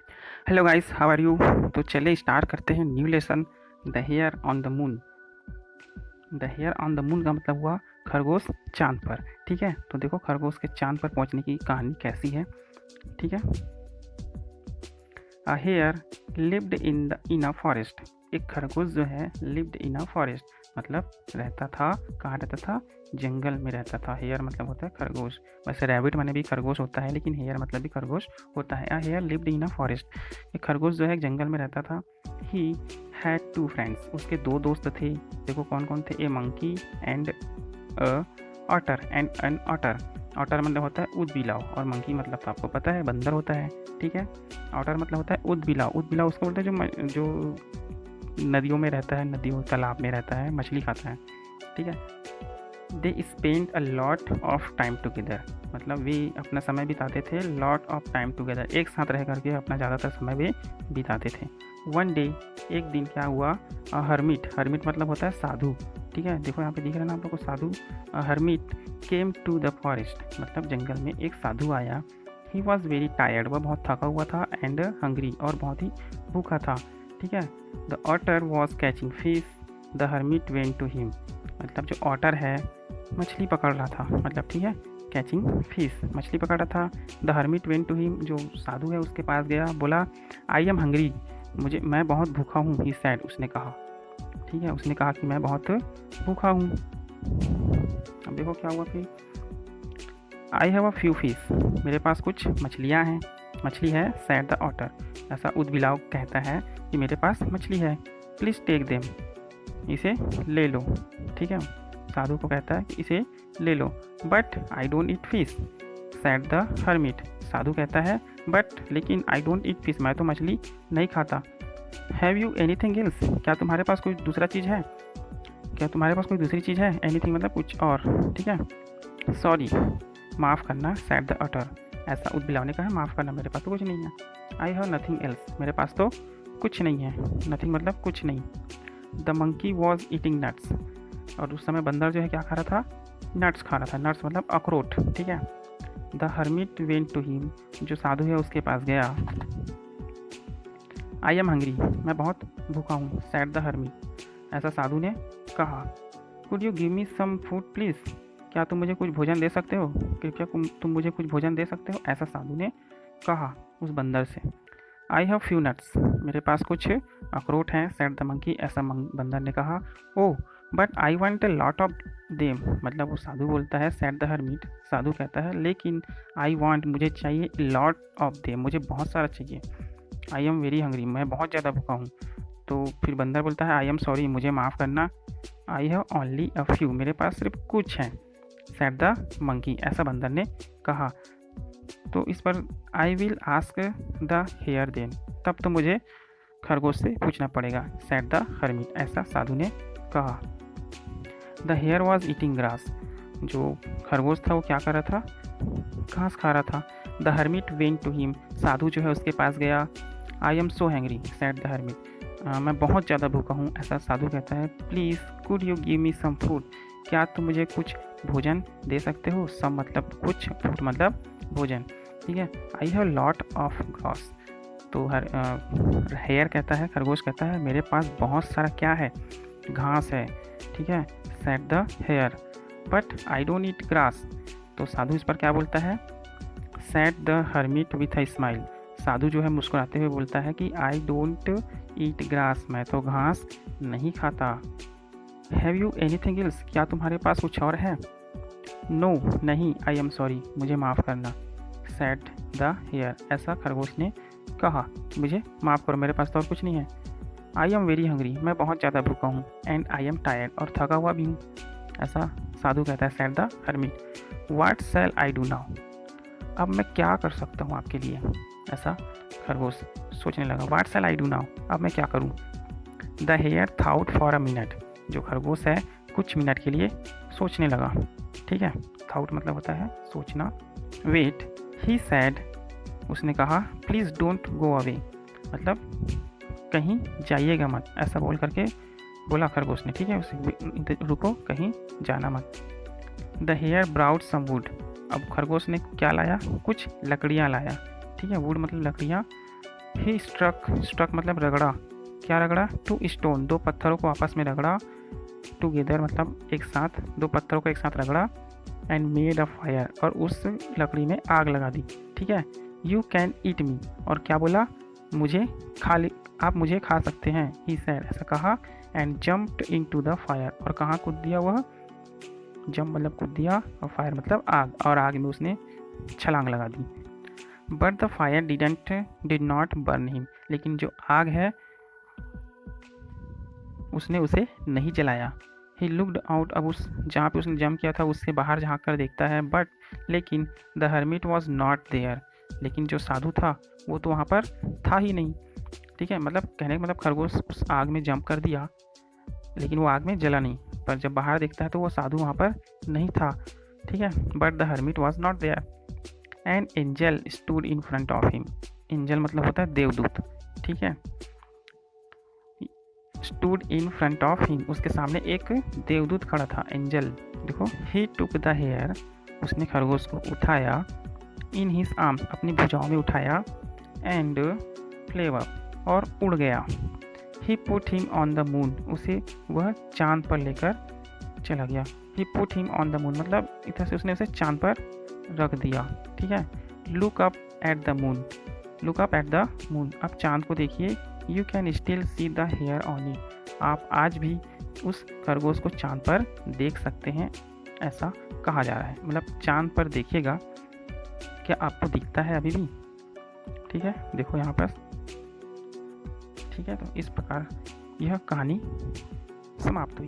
Hello guys, how are you. तो चले start करते हैं new lesson, the hare on the moon. The hare on the moon का मतलब हुआ खरगोश चांद पर। ठीक है, तो देखो खरगोश के चांद पर पहुंचने की कहानी कैसी है। ठीक है। A hare lived in a forest. एक खरगोश जो है लिव्ड इन अ फॉरेस्ट मतलब रहता था, कहाँ रहता था, जंगल में रहता था। हेयर मतलब होता है खरगोश। वैसे रैबिट माने भी खरगोश होता है, लेकिन हेयर मतलब भी खरगोश होता है। A hare lived in a forest. एक खरगोश जो है जंगल में रहता था। He had two friends. उसके दो दोस्त थे। देखो कौन कौन थे। A monkey and a otter and an otter. Otter मतलब होता है ऊद बिलाव, और मंकी मतलब तो आपको पता है बंदर होता है। ठीक है। ऑटर मतलब होता है ऊद बिलाव। ऊद बिलाव उसको बोलते हैं जो नदियों में रहता है, नदियों तालाब में रहता है, मछली खाता है। ठीक है। They spend a lot of time together. मतलब वे अपना समय बिताते थे, लॉट ऑफ टाइम टुगेदर, एक साथ रह करके अपना ज़्यादातर समय वे बिताते थे। वन डे, एक दिन क्या हुआ, हर्मिट। हर्मिट मतलब होता है साधु। ठीक है, देखो यहाँ पे दिख रहा है ना आप लोग को, साधु। Hermit came to the forest मतलब जंगल में एक साधु आया। ही वॉज वेरी टायर्ड, वह बहुत थका हुआ था, एंड हंग्री और बहुत ही भूखा था। ठीक है। The otter was catching fish, the hermit went to him. मतलब जो ऑटर है मछली पकड़ रहा था, मतलब ठीक है, कैचिंग फिश मछली पकड़ रहा था। The hermit went to him, जो साधु है उसके पास गया, बोला आई एम हंग्री, मैं बहुत भूखा हूँ। ही सैड, उसने कहा। ठीक है, उसने कहा कि मैं बहुत भूखा हूँ। अब देखो क्या हुआ फिर। I have a few fish, मेरे पास कुछ मछलियाँ हैं। मछली है, सैड द ऑटर। ऐसा उदबिलाव कहता है कि मेरे पास मछली है, प्लीज़ टेक देम, इसे ले लो। ठीक है, साधु को कहता है कि इसे ले लो। But I don't eat fish, said the hermit. साधु कहता है बट लेकिन आई डोंट ईट फिश, मैं तो मछली नहीं खाता। हैव यू एनीथिंग एल्स, क्या तुम्हारे पास कोई दूसरा चीज़ है, क्या तुम्हारे पास कोई दूसरी चीज़ है। एनीथिंग मतलब कुछ और। ठीक है। सॉरी, माफ़ करना, सैड द अटर। ऐसा उदबिलाव ने कहा, माफ़ करना, मेरे पास तो कुछ नहीं है। आई हैव नथिंग एल्स, मेरे पास तो कुछ नहीं है। नथिंग मतलब कुछ नहीं। The monkey was eating nuts, और उस समय बंदर जो है क्या खा रहा था, नट्स खा रहा था। नट्स मतलब अखरोट। ठीक है। The hermit went to him, जो साधु है उसके पास गया। आई एम हंग्री, मैं बहुत भूखा हूँ, सैड द हर्मिट। ऐसा साधु ने कहा। Could you give me some food please, क्या तुम मुझे कुछ भोजन दे सकते हो, कृपया तुम मुझे कुछ भोजन दे सकते हो। ऐसा साधु ने कहा उस बंदर से। आई हैव फ्यू नट्स, मेरे पास कुछ अखरोट हैं, सैड द मंकी। ऐसा बंदर ने कहा। Oh but I want a lot of them, मतलब वो साधु बोलता है, सैड द हर्मिट। साधु कहता है लेकिन आई वॉन्ट, मुझे चाहिए, लॉट ऑफ देम, मुझे बहुत सारा चाहिए। आई एम वेरी हंग्री, मैं बहुत ज़्यादा भूखा हूँ। तो फिर बंदर बोलता है आई एम सॉरी, मुझे माफ़ करना, I have only a few, मेरे पास सिर्फ कुछ हैं, सैड द मंकी। ऐसा बंदर ने कहा। तो इस पर I will ask the hare then, तब तो मुझे खरगोश से पूछना पड़ेगा, सैड द हर्मिट। ऐसा साधु ने कहा। The hare was eating grass, जो खरगोश था वो क्या कर रहा था, घास खा रहा था। The hermit went to him, साधु जो है उसके पास गया। I am so hungry, said the hermit, मैं बहुत ज़्यादा भूखा हूँ। ऐसा साधु कहता है। Please could you give me some food, क्या तुम मुझे कुछ भोजन दे सकते हो। सम मतलब कुछ, फूड मतलब भोजन। ठीक है। I have lot of grass, तो हेयर कहता है, खरगोश कहता है, मेरे पास बहुत सारा क्या है, घास है। ठीक है। Said the hare but I don't eat grass, तो साधु इस पर क्या बोलता है, said the hermit with a smile. साधु जो है मुस्कुराते हुए बोलता है कि आई डोंट ईट ग्रास, मैं तो घास नहीं खाता। हैव यू एनीथिंग एल्स, क्या तुम्हारे पास कुछ और है। नो नहीं, आई एम सॉरी, मुझे माफ़ करना, सैड द हेयर। ऐसा खरगोश ने कहा, मुझे माफ़ करो, मेरे पास तो और कुछ नहीं है। आई एम वेरी हंग्री, मैं बहुत ज़्यादा भूखा हूँ, एंड आई एम टायर्ड, और थका हुआ भी हूँ। ऐसा साधु कहता है, said the hermit. What shall I do now, अब मैं क्या कर सकता हूँ आपके लिए। ऐसा खरगोश सोचने लगा, वाट शैल आई डू नाउ, अब मैं क्या करूँ। The hare thought for a minute, जो खरगोश है कुछ मिनट के लिए सोचने लगा। ठीक है। थाउट मतलब होता है सोचना। वेट, ही सैड, उसने कहा, प्लीज़ डोंट गो अवे, मतलब कहीं जाइएगा मत, ऐसा बोल करके बोला खरगोश ने। ठीक है, उसे रुको, कहीं जाना मत। The hare brought some wood, अब खरगोश ने क्या लाया, कुछ लकड़ियाँ लाया। ठीक है, वुड मतलब लकड़ियाँ। ही स्ट्रक मतलब रगड़ा, क्या रगड़ा, टू स्टोन, दो पत्थरों को आपस में रगड़ा, टुगेदर मतलब एक साथ, दो पत्थरों को एक साथ रगड़ा, एंड मेड अ फायर, और उस लकड़ी में आग लगा दी। ठीक है, यू कैन ईट मी, और क्या बोला, मुझे आप मुझे खा सकते हैं, ही सैड, ऐसा कहा, and jumped into the fire, और कहाँ कूद दिया वह, जंप मतलब कूद दिया, और फायर मतलब आग, और आग में उसने छलांग लगा दी। But the fire did not burn him, लेकिन जो आग है उसने उसे नहीं जलाया। ही लुकड आउट, अब उस जहाँ पे उसने जंप किया था उससे बाहर झाँक कर देखता है, बट लेकिन the hermit was not there, लेकिन जो साधु था वो तो वहाँ पर था ही नहीं। ठीक है, मतलब कहने का मतलब खरगोश उस आग में जंप कर दिया लेकिन वो आग में जला नहीं, पर जब बाहर देखता है तो वो साधु वहाँ पर नहीं था। ठीक है, but the hermit was not there, an angel stood in front of him, angel मतलब होता है देवदूत। ठीक है, stood in front of him, उसके सामने एक देवदूत खड़ा था, एंजल। देखो, ही टुक द हेयर, उसने खरगोश को उठाया, इन हिज आर्म्स, अपनी भुजाओं में उठाया, एंड फ्लेव अप, और उड़ गया। He put him on the moon, उसे वह चांद पर लेकर चला गया। He put him on the moon मतलब इधर से उसने उसे चांद पर रख दिया। ठीक है, look up at the moon, look up at the moon, अब चांद को देखिए, you can still see the hare on it, आप आज भी उस खरगोश को चांद पर देख सकते हैं, ऐसा कहा जा रहा है। मतलब चांद पर देखिएगा, क्या आपको दिखता है अभी भी। ठीक है, देखो यहाँ पर। ठीक है, तो इस प्रकार यह कहानी समाप्त हुई।